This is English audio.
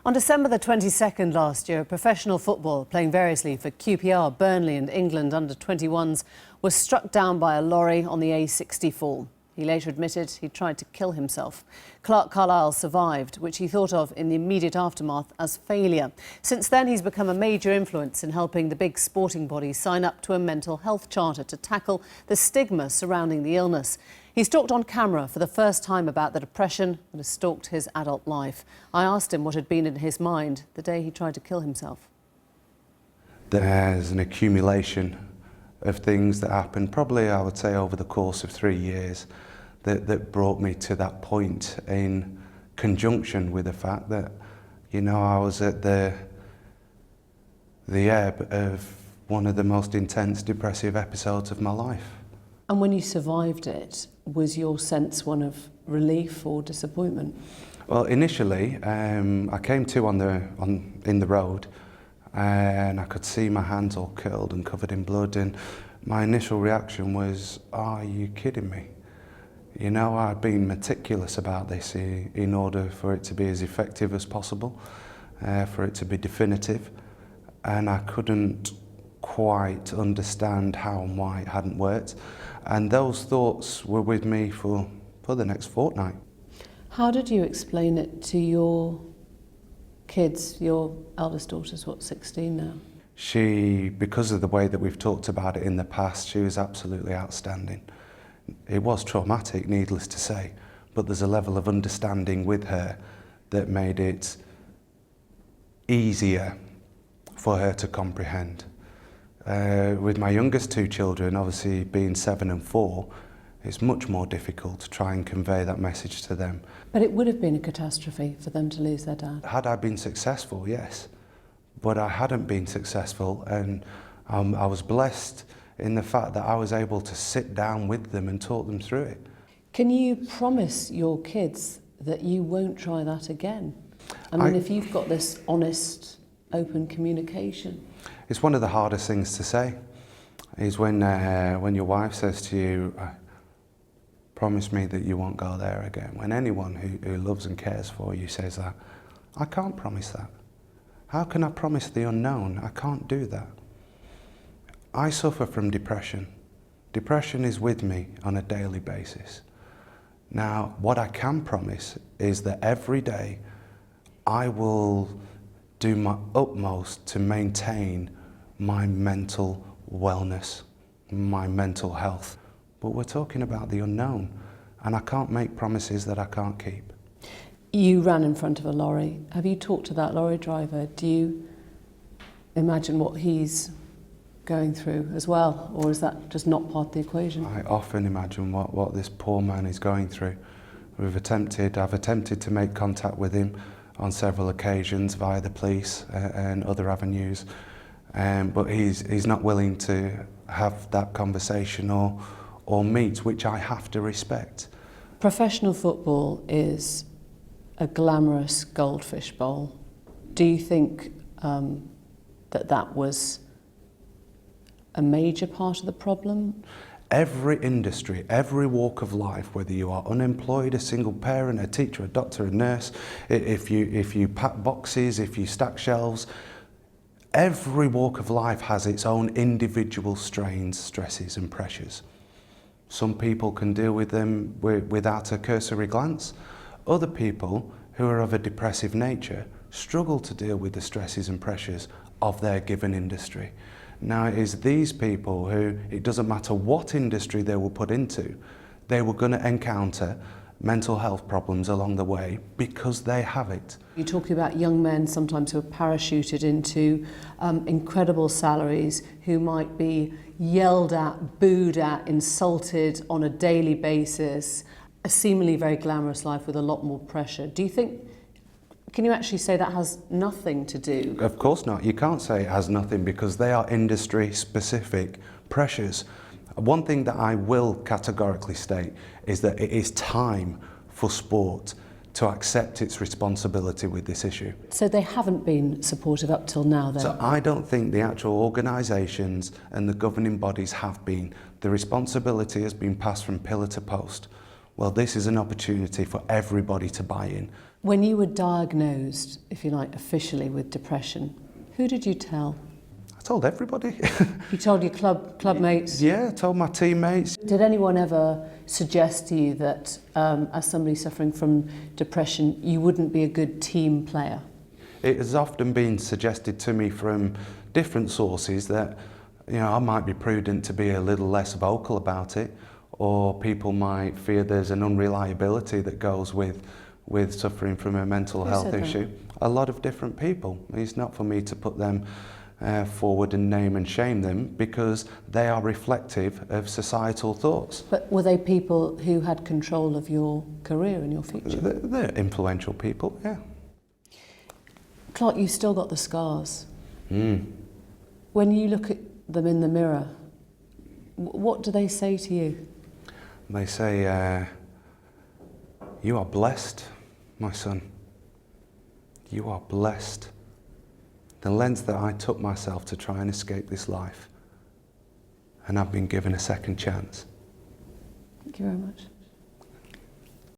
On December the 22nd last year, professional football playing variously for QPR, Burnley and England under-21s was struck down by a lorry on the A64. He later admitted he tried to kill himself. Clarke Carlisle survived, which he thought of in the immediate aftermath as failure. Since then, he's become a major influence in helping the big sporting bodies sign up to a mental health charter to tackle the stigma surrounding the illness. He's talked on camera for the first time about the depression that has stalked his adult life. I asked him what had been in his mind the day he tried to kill himself. There's an accumulation of things that happened, probably I would say over the course of 3 years, that brought me to that point, in conjunction with the fact that, you know, I was at the ebb of one of the most intense depressive episodes of my life. And when you survived it, was your sense one of relief or disappointment? Well, initially, I came to in the road, and I could see my hands all curled and covered in blood, and my initial reaction was, are you kidding me? You know, I'd been meticulous about this in order for it to be as effective as possible, for it to be definitive, and I couldn't quite understand how and why it hadn't worked. And those thoughts were with me for the next fortnight. How did you explain it to your kids? Your eldest daughter's, what, 16 now? She, because of the way that we've talked about it in the past, she was absolutely outstanding. It was traumatic, needless to say, but there's a level of understanding with her that made it easier for her to comprehend. With my youngest two children, obviously being 7 and 4, it's much more difficult to try and convey that message to them. But it would have been a catastrophe for them to lose their dad. Had I been successful, yes, but I hadn't been successful, and I was blessed in the fact that I was able to sit down with them and talk them through it. Can you promise your kids that you won't try that again? I mean, if you've got this honest, open communication. It's one of the hardest things to say, is when your wife says to you, promise me that you won't go there again. When anyone who loves and cares for you says that, I can't promise that. How can I promise the unknown? I can't do that. I suffer from depression. Depression is with me on a daily basis. Now, what I can promise is that every day I will do my utmost to maintain my mental wellness, my mental health. But we're talking about the unknown, and I can't make promises that I can't keep. You ran in front of a lorry. Have you talked to that lorry driver? Do you imagine what he's going through as well, or is that just not part of the equation? I often imagine what this poor man is going through. I've attempted to make contact with him on several occasions via the police and other avenues, but he's not willing to have that conversation or meet, which I have to respect. Professional football is a glamorous goldfish bowl. Do you think that was a major part of the problem? Every industry, every walk of life, whether you are unemployed, a single parent, a teacher, a doctor, a nurse, if you pack boxes, if you stack shelves, every walk of life has its own individual strains, stresses and pressures. Some people can deal with them without a cursory glance. Other people who are of a depressive nature struggle to deal with the stresses and pressures of their given industry. Now, it is these people who, it doesn't matter what industry they were put into, they were going to encounter mental health problems along the way because they have it. You're talking about young men sometimes who are parachuted into incredible salaries, who might be yelled at, booed at, insulted on a daily basis, a seemingly very glamorous life with a lot more pressure. Do you think, can you actually say that has nothing to do? Of course not. You can't say it has nothing, because they are industry-specific pressures. One thing that I will categorically state is that it is time for sport to accept its responsibility with this issue. So they haven't been supportive up till now then? So I don't think the actual organisations and the governing bodies have been. The responsibility has been passed from pillar to post. well, this is an opportunity for everybody to buy in. When you were diagnosed, if you like, officially with depression, who did you tell? I told everybody. You told your club mates? Yeah, I told my teammates. Did anyone ever suggest to you that as somebody suffering from depression, you wouldn't be a good team player? It has often been suggested to me from different sources that, you know, I might be prudent to be a little less vocal about it, or people might fear there's an unreliability that goes with suffering from a mental health issue. A lot of different people. It's not for me to put them forward and name and shame them, because they are reflective of societal thoughts. But were they people who had control of your career and your future? They're influential people, yeah. Clarke, you've still got the scars. Mm. When you look at them in the mirror, what do they say to you? They say, you are blessed, my son. You are blessed. The lens that I took myself to try and escape this life, and I've been given a second chance. Thank you very much.